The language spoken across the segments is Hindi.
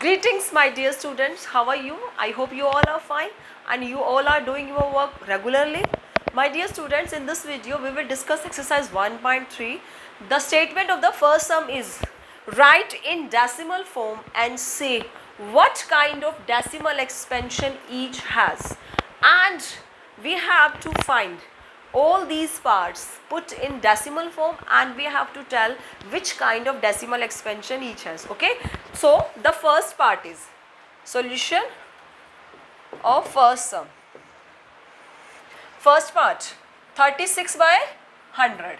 Greetings, my dear students. How are you? I hope you all are fine and you all are doing your work regularly. My dear students, in this video we will discuss exercise 1.3. The statement of the first sum is write in decimal form and say what kind of decimal expansion each has. And we have to find all these parts put in decimal form and we have to tell which kind of decimal expansion each has. Okay, so the first part is solution of first sum. First part, 36 by 100.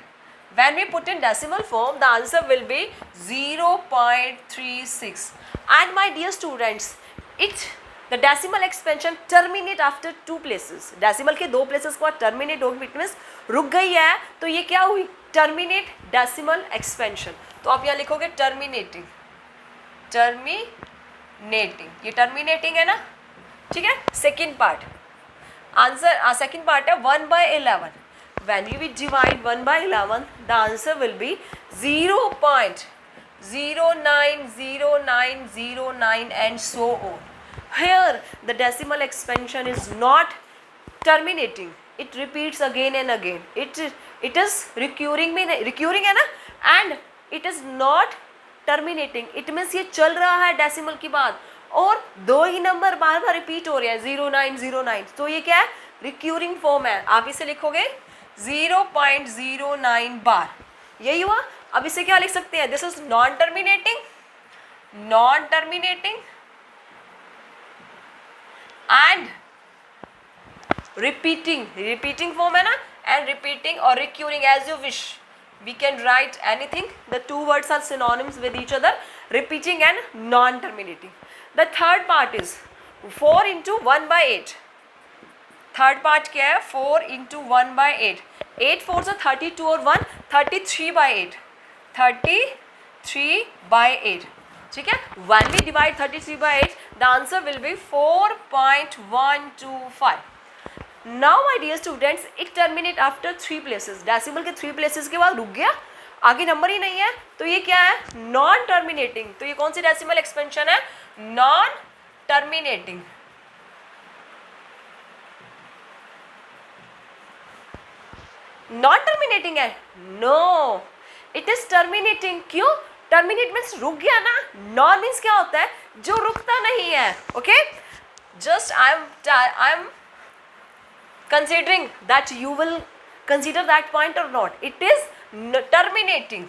When we put in decimal form, the answer will be 0.36. And my dear students, the decimal expansion terminate after two places. Decimal के दो places को terminate हो गई, means रुक गई है, तो ये क्या हुई? Terminate decimal expansion. तो आप यहाँ लिखोगे terminating. ये terminating है ना? ठीक है? Second part. Answer, second part है 1 by 11. When we divide 1 by 11, the answer will be 0.090909 and so on. Here the decimal expansion is not terminating, it repeats again and again. It is recurring है ना, and it is not terminating. It means ये चल रहा है decimal की बात और दो ही नंबर बार बार रिपीट हो रहे हैं 0909. तो ये क्या है? रिक्यूरिंग फॉर्म है. आप इसे लिखोगे 0.09 बार. यही हुआ. अब इसे क्या लिख सकते हैं? This is non terminating and repeating form है ना, एंड रिपीटिंग और recurring as you wish. We can write anything. The two words are synonyms with each other, repeating and non-terminating. The third part is 4 into 1 by 8. Third part क्या है? 4 into 1 by 8. 8 4s are 32 और 1 33 by 8. 33 by 8. ठीक है? When we divide 33 by 8, the answer will be 4.125. Now my dear students, it terminate after 3 places. Decimal के 3 places के बाद रुक गया, आगे नंबर ही नहीं है, तो ये क्या है? Non terminating. तो ये कौन सी डेसिमल एक्सपेंशन है? Non terminating. नॉन टर्मिनेटिंग है? No, it is terminating. क्यों? टर्मिनेट मीन्स रुक गया ना. नॉन मीन्स क्या होता है? जो रुकता नहीं है. Okay, just I am considering that you will consider that point or not. It is terminating.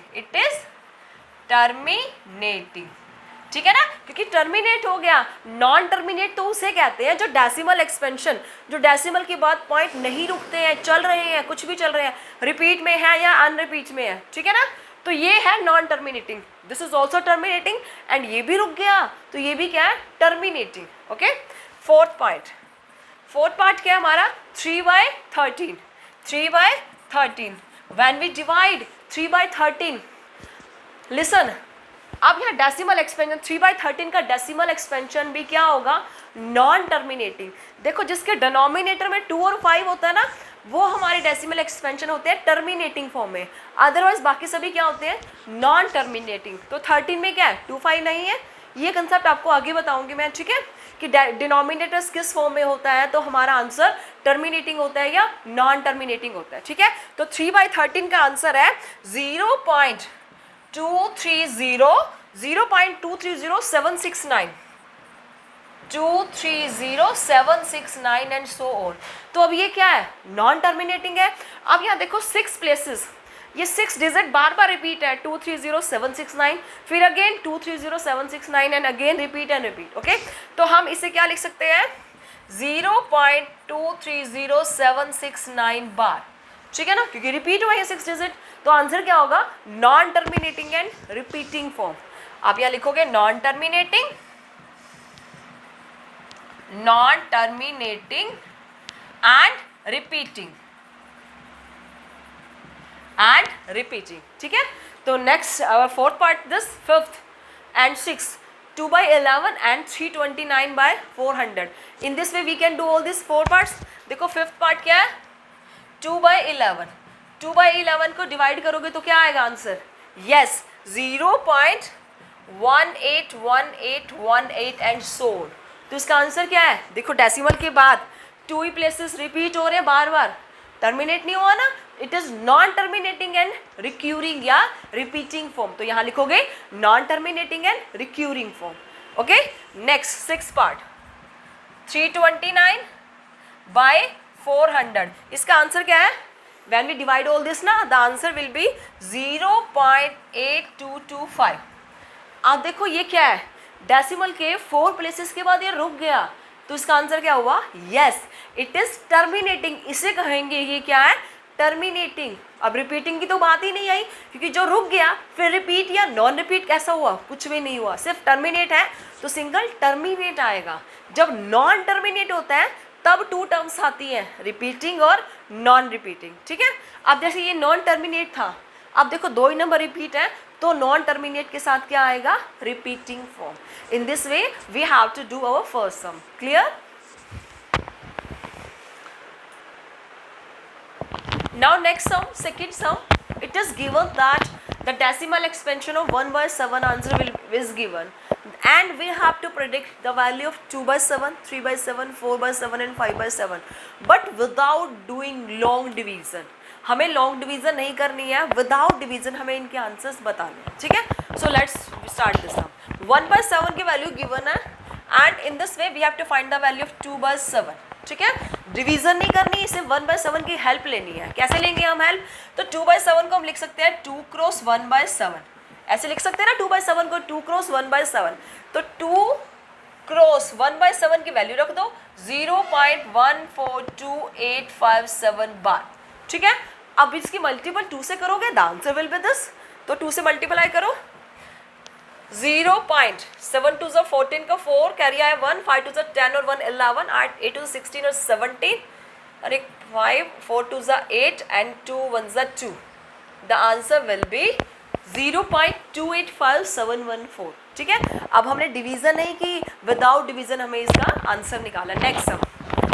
ठीक है ना, क्योंकि टर्मिनेट हो गया. नॉन टर्मिनेट तो उसे कहते हैं जो डेसिमल एक्सपेंशन, जो डेसिमल के बाद पॉइंट नहीं रुकते हैं, चल रहे हैं, कुछ भी चल रहे हैं, रिपीट में है या अनरिपीट में है. ठीक है ना, तो ये है non terminating. This is also terminating and ये भी रुक गया, तो ये भी क्या है? टर्मिनेटिंग. ओके, फोर्थ पार्ट क्या है हमारा? 3 by 13. When we divide 3 by 13, listen, अब यहाँ डेसिमल एक्सपेंशन 3 by 13 का डेसिमल एक्सपेंशन भी क्या होगा? Non terminating. देखो, जिसके डिनोमिनेटर में 2 और 5 होता है ना, वो हमारे डेसिमल एक्सपेंशन होते हैं टर्मिनेटिंग फॉर्म में. अदरवाइज बाकी सभी क्या होते हैं? Non terminating. तो 13 में क्या है? 2 5 नहीं है. ये कंसेप्ट आपको आगे बताऊंगी मैं. ठीक है, कि डिनोमिनेटर्स किस फॉर्म में होता है, तो हमारा आंसर टर्मिनेटिंग होता है या नॉन टर्मिनेटिंग होता है. ठीक है, तो 3 by 13 का आंसर है 0.230769 एंड सो ऑन. तो अब ये क्या है? नॉन टर्मिनेटिंग है. अब यहाँ देखो 6 प्लेसेस, ये 6 डिजिट बार बार रिपीट है. 230769, फिर again 230769 and again repeat. Okay, तो हम इसे क्या लिख सकते हैं? 0.230769 बार. ठीक है ना, क्योंकि रिपीट हुआ है 6 डिजिट. तो आंसर क्या होगा? Non terminating and repeating form. आप यहाँ लिखोगे नॉन टर्मिनेटिंग एंड रिपीटिंग. ठीक है, तो next fourth part, this fifth and six, 2 by 11 and 329 by 400. In this way we can do all these 4 parts. देखो फिफ्थ पार्ट क्या है? 2 by 11. 2 by 11 को डिवाइड करोगे तो क्या आएगा answer? Yes, 0.1 181818 and so on. तो इसका आंसर क्या है? देखो डेसिमल के बाद 2 ही प्लेसेस रिपीट हो रहे हैं बार बार, टर्मिनेट नहीं हुआ ना, it is non terminating and recurring या रिपीटिंग फॉर्म। तो यहाँ लिखोगे non terminating and recurring form. Okay, next 6 part 329 by 400। इसका आंसर क्या है? When we divide all this ना, the answer will be 0.8225। अब देखो ये क्या है, डेसिमल के 4 प्लेसेस के बाद ये रुक गया, तो इसका आंसर क्या हुआ? Yes, it is terminating. इसे कहेंगे ये क्या है? टर्मिनेटिंग। अब रिपीटिंग की तो बात ही नहीं आई, क्योंकि जो रुक गया फिर रिपीट या नॉन रिपीट कैसा हुआ? कुछ भी नहीं हुआ, सिर्फ टर्मिनेट है, तो सिंगल टर्मिनेट आएगा। जब नॉन टर्मिनेट होता है तब 2 टर्म्स आती हैं, रिपीटिंग और नॉन रिपीटिंग। ठीक है, अब जैसे ये नॉन टर्मिनेट था, अब देखो 2 ही नंबर रिपीट है, तो नॉन टर्मिनेट के साथ क्या आएगा? Repeating form. In this way we have to do our first sum. Clear? Now next sum, second sum, it is given that the decimal expansion of 1/7 answer is given, and we have to predict the value of 2/7, 3/7, 4/7 and 5/7, but without doing long division। हमें लॉन्ग डिवीजन नहीं करनी है, विदाउट डिवीजन हमें इनके आंसर्स बताने हैं। ठीक है, so let's start this sum. 1/7 की वैल्यू गिवन है, and in this way we have to find the value of 2/7। ठीक है, डिवीजन नहीं करनी, इसे 1/7 की हेल्प लेनी है। कैसे लेंगे हम हेल्प? तो 2/7 को हम लिख सकते हैं 2 क्रॉस 1/7, ऐसे लिख सकते हैं ना 2/7 को, 2 क्रॉस 1/7। तो 2 क्रॉस 1/7 की वैल्यू रख दो 0.142857 बार। ठीक है, अब इसकी मल्टीपल 2 से करोगे, the answer will be this. तो 2 से मल्टीप्लाई करो, 0.7 2 14 का 4 कैरी आया 1, 5 2 10 और 1 11, 8 2 16 और 17 और एक 5, 4 2 8 and 2 1 2। The answer will be 0.285714। ठीक है, अब हमने डिवीजन नहीं की, विदाउट डिवीजन हमें इसका आंसर निकाला। Next sum,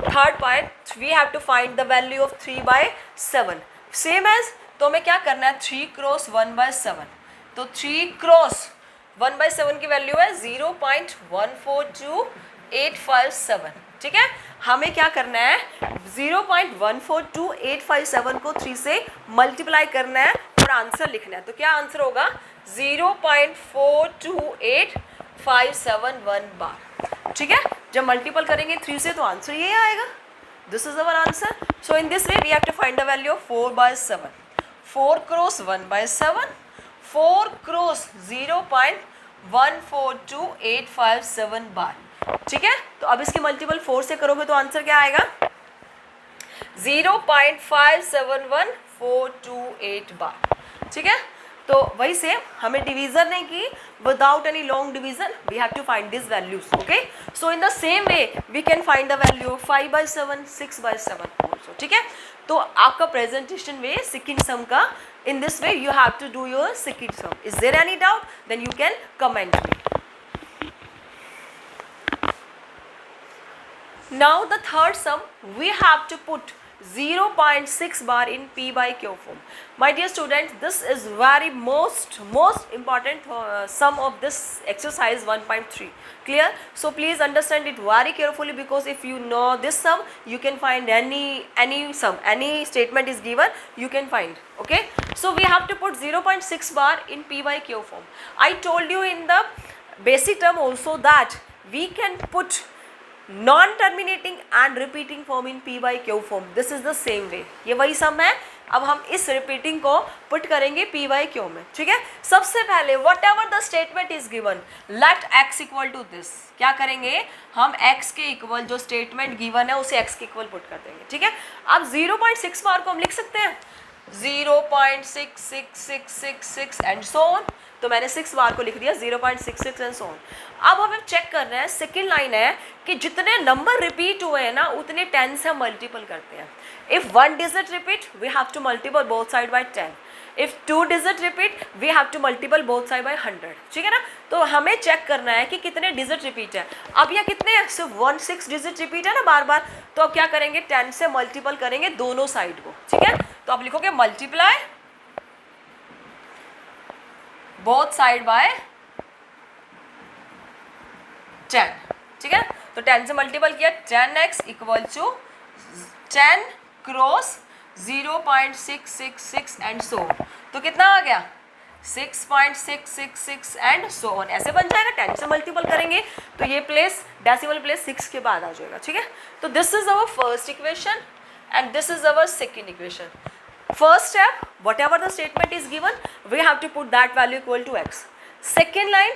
third part, we have to find the value of 3/7। Same as, तो हमें क्या करना है? 3 क्रॉस 1/7। तो 3 क्रॉस 1/7 की वैल्यू है 0.142857। ठीक है, हमें क्या करना है? 0.142857 को 3 से मल्टीप्लाई करना है और आंसर लिखना है। तो क्या आंसर होगा? 0.428571 बार। ठीक है, जब मल्टीपल करेंगे 3 से तो आंसर ये आएगा। This is our answer. So in this way we have to find the value of 4/7। 4 cross 1/7, 4 cross 0.142857 bar. ठीक है, तो अब इसकी मल्टीपल 4 से करोगे तो आंसर क्या आएगा? 0.571428 बार। ठीक है, तो वही से हमें डिवीजन नहीं की, without any long division we have to find this values. Okay, so in the same way we can find the value of 5/7, 6/7 also. ठीक है, तो आपका प्रेजेंटेशन वे सेकंड सम का, in this way you have to do your second sum. Is there any doubt? Then you can comment me. Now the third sum, we have to put 0.6 bar in P by Q form. My dear students, this is very most important sum of this exercise 1.3. Clear? So please understand it very carefully, because if you know this sum, you can find any sum, any statement is given, you can find. Okay? So we have to put 0.6 bar in P by Q form. I told you in the basic term also that we can put non-terminating and repeating form in P by Q form. This is the same way. ये वही सम है। अब हम इस रिपीटिंग को पुट करेंगे P by Q में। ठीक है, सबसे पहले whatever the statement is given, let x equal to this. क्या करेंगे हम? x के इक्वल जो स्टेटमेंट गिवन है उसे x के इक्वल पुट कर देंगे। ठीक है, अब 0.6 बार को हम लिख सकते हैं 0.6666 एंड सो ऑन। तो मैंने 6 बार को लिख दिया 0.66 एंड सो ऑन। अब हमें चेक करना है, सेकेंड लाइन है कि जितने नंबर रिपीट हुए हैं ना उतने 10 से हम मल्टीपल करते हैं। If 1 digit repeat we have to multiple both side by 10। If 2 digit repeat we have to multiple both side by 100। ठीक है ना, तो हमें चेक करना है कि कितने डिजिट रिपीट है। अब यह कितने हैं? सिर्फ 6 डिजिट रिपीट है ना बार बार, तो अब क्या करेंगे? 10 से मल्टीपल करेंगे दोनों साइड को। ठीक है, तो आप लिखोगे मल्टीप्लाई बोथ साइड बाय 10, ठीक है। तो 10 से मल्टीपल किया, 10x equal to 10 cross 0.666 and so on. तो कितना आ गया 6.666 एंड सो ऑन, ऐसे बन जाएगा। 10 से मल्टीपल करेंगे तो ये प्लेस डेसिमल प्लेस 6 के बाद आ जाएगा, ठीक है। तो this is our first equation and this is our second equation. First step, whatever the statement is given, we have to put that value equal to x. Second line,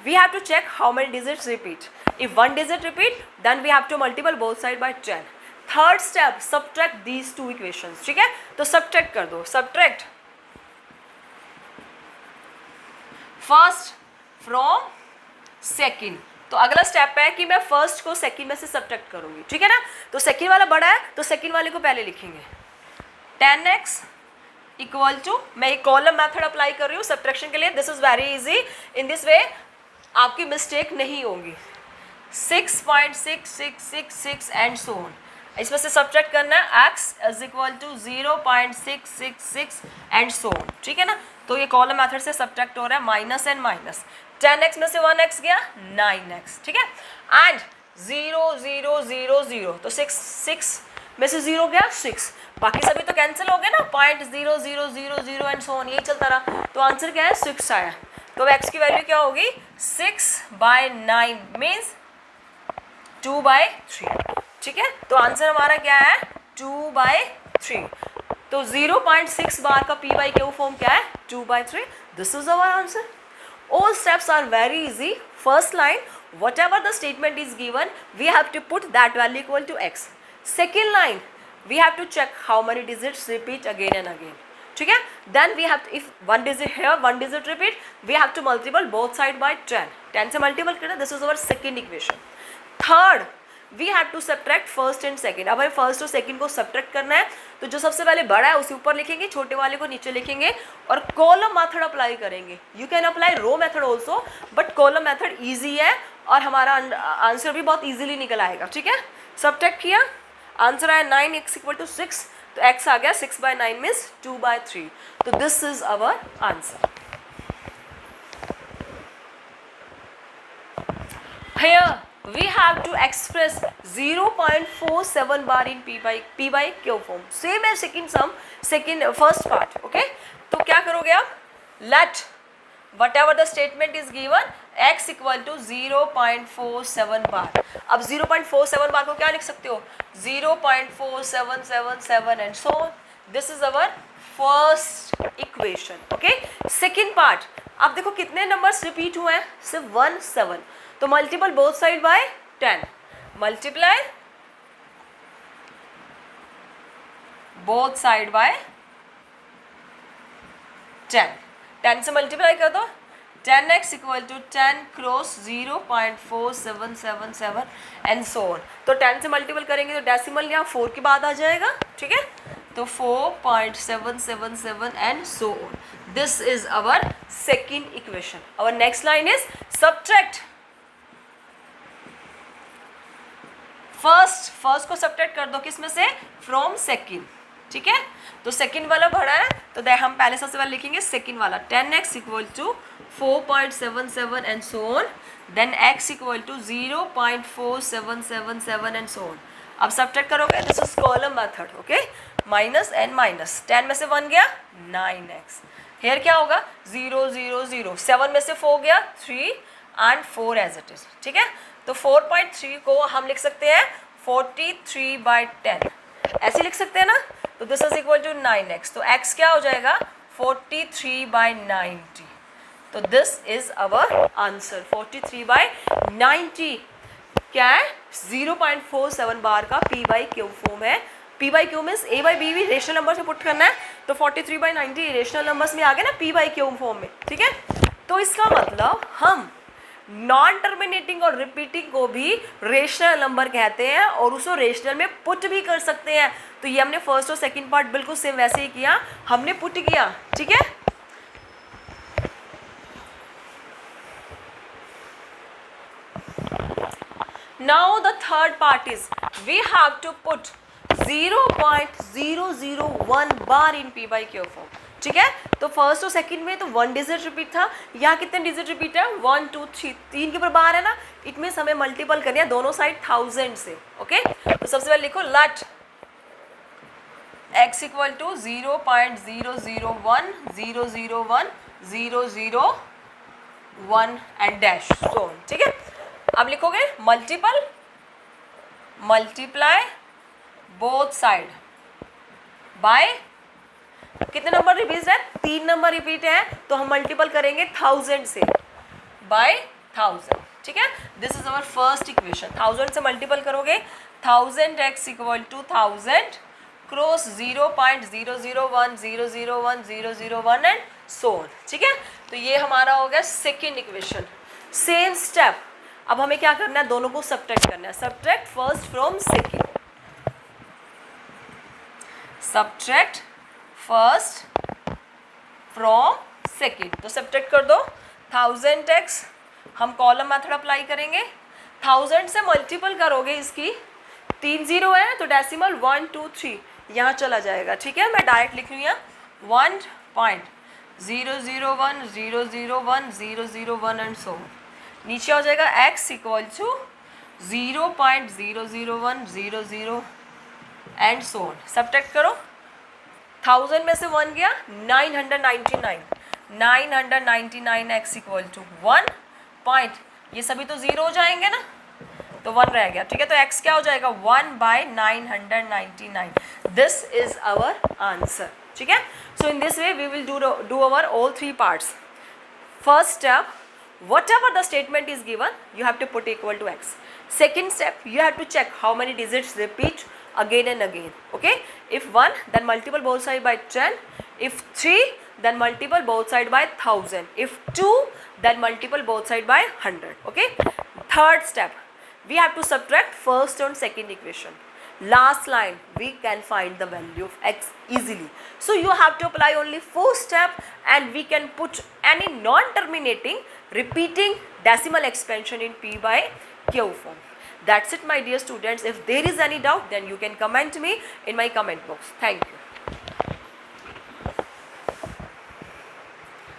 we have to check how many digits repeat. If one digit repeat, then we have to multiply both side by 10. Third step, subtract these two equations. ठीक है, तो subtract कर दो. Subtract first from second. तो अगला स्टेप है कि मैं फर्स्ट को सेकंड में से सब्ट्रैक्ट करूंगी, ठीक है ना। तो सेकंड वाला बड़ा है तो सेकंड वाले को पहले लिखेंगे. 10x इक्वल टू, मैं एक कॉलम मेथड अप्लाई कर रही हूँ सब्ट्रैक्शन के लिए. This is very easy. In this वे आपकी मिस्टेक नहीं होगी. 6.6666 एंड सो ऑन. इसमें से सब्ट्रैक्ट करना है x is equal to 0.666 and so on, ठीक है ना. तो ये कॉलम मेथड से सब्ट्रैक्ट हो रहा है, माइनस एंड माइनस. 10x में से 1x गया 9x, ठीक है. एंड 0 0 0 0, तो 6 में से 0 गया 6, बाकी सभी तो कैंसिल हो गए ना. 0.0000 एंड सो ऑन, यही चलता रहा. तो आंसर क्या है 6 आया. तो x की वैल्यू क्या होगी 6/9 मीन्स 2/3, ठीक है. तो आंसर हमारा क्या है 2/3. तो 0.6 बार का p बाई क्यू फॉर्म क्या है 2/3. This is our answer. All steps are very easy. First line, whatever the statement is given, we have to put that value equal to x. Second line, we have to check how many digits repeat again and again. ठीक है. Then we have to, if one digit here, one digit repeat, we have to multiply both side by 10. 10 से multiple करना. This is our second equation. Third, we have to subtract first and second. अब हमें फर्स्ट और सेकंड को सब्ट्रैक्ट करना है. तो जो सबसे पहले बड़ा है उसे ऊपर लिखेंगे, छोटे वाले को नीचे लिखेंगे और कॉलम मेथड अप्लाई करेंगे. You can apply row method also, but column method easy है और हमारा आंसर भी बहुत ईजिली निकल आएगा, ठीक है. सब्ट्रैक्ट किया, आंसर आया 9x इक्वल टू 6. तो x आ गया 6/9 मीन्स 2/3. तो this is our answer. Here we have to express 0.47 bar in p by q form. Same as first part. Okay, तो क्या करोगे आप, let whatever the statement is given x equal to 0.47 bar. अब 0.47 बार को क्या लिख सकते हो 0.4777 and so on. This is our first equation. Okay, second part. अब देखो कितने नंबर्स रिपीट हुए हैं, सिर्फ 1 7. तो multiple both side by 10. Multiply both side by 10. 10 से मल्टीप्लाई कर दो. 10x equal to 10 cross 0.4777 and so on. तो 10 से मल्टीपल करेंगे तो डेसिमल यहाँ 4 के बाद आ जाएगा, ठीक है. तो 4.777 and so on. This is our second equation. Our next line is subtract. First को सब्ट्रैक्ट कर दो किस में से, फ्रॉम सेकंड, ठीक है. तो सेकंड वाला बड़ा है तो हम पहले सबसे पहले लिखेंगे सेकंड वाला. 10x equal to 4.77 and so on. Then x equal to 0.4777 and so on. अब सब्ट्रैक्ट करोगे, this is column method. Okay, minus and minus. 10 में से 1 गया 9x. हेयर क्या होगा 0 0 0. 7 में से 4 गया 3 एंड 4 एज इट इज, ठीक है. तो 4.3 को हम लिख सकते हैं 43/10, ऐसे लिख सकते हैं ना. तो this is equal to 9x. तो x क्या हो जाएगा 43/90. तो दिस इज आवर आंसर. 43/90 क्या है 0.47 बार का p बाई क्यू फॉर्म है. p by Q means a by b भी रेशनल नंबर से पुट करना है. तो 43/90 रेशनल नंबर्स में आ गए ना p बाई क्यू फॉर्म में, ठीक है. तो इसका मतलब हम नॉन टर्मिनेटिंग और रिपीटिंग को भी रेशनल नंबर कहते हैं और उसको रेशनल में पुट भी कर सकते हैं. तो ये हमने फर्स्ट और सेकंड पार्ट बिल्कुल सेम वैसे ही किया, हमने पुट किया, ठीक है. Now the third part is we have to put 0.001 bar in p by q form. ठीक है। तो फर्स्ट और सेकंड में तो 1 डिजिट रिपीट था, यहाँ कितने डिजिट रिपीट है 1 2 3, 3 के ऊपर बाहर है ना, इट मीन्स हमें मल्टीपल करनी है दोनों साइड 1000 से। ओके, तो सबसे पहले लिखो let x equal to 0.001001001 and dash so, ठीक है। अब लिखोगे मल्टीप्लाई बोथ साइड बाय, कितने नंबर रिपीट है 3 नंबर रिपीट है, तो हम मल्टीपल करेंगे 1000 से बाय 1000, ठीक है। This is our first equation. 1000 से मल्टीपल करोगे 1000x equal to 1000 cross 0.001001001 and so on, ठीक है। तो ये हमारा हो गया सेकेंड इक्वेशन। सेम स्टेप, अब हमें क्या करना है, दोनों को सब्ट्रैक्ट करना है। Subtract first from second, subtract first from second, तो सब्ट्रैक्ट कर दो 1000x, हम कॉलम मेथड अप्लाई करेंगे। 1000 से मल्टीपल करोगे, इसकी 3 0 है तो डेसिमल 1 2 3 यहाँ चला जाएगा, ठीक है। मैं डायरेक्ट लिख रही हूँ यहाँ 1.001001001 एंड सो, नीचे हो जाएगा x equal to 0.00100 and so on. Subtract करो, 1000 में से 1 गया 999 x इक्वल टू 1 पॉइंट, ये सभी तो 0 हो जाएंगे ना, तो 1 रह गया, ठीक है। तो x क्या हो जाएगा 1/999, दिस इज आवर आंसर, ठीक है। So in this way we will do our all 3 parts. First step, whatever the statement is given you have to put equal to x. Second step, you have to check how many digits repeat again and again. Okay, if 1 then multiple both side by 10, if 3 then multiple both side by 1000, if 2 then multiple both side by 100. Okay, third step, we have to subtract first and second equation. Last line, we can find the value of x easily. So you have to apply only 4 steps and we can put any non-terminating repeating decimal expansion in p by q form. That's it my dear students. If there is any doubt then you can comment me in my comment box. Thank you.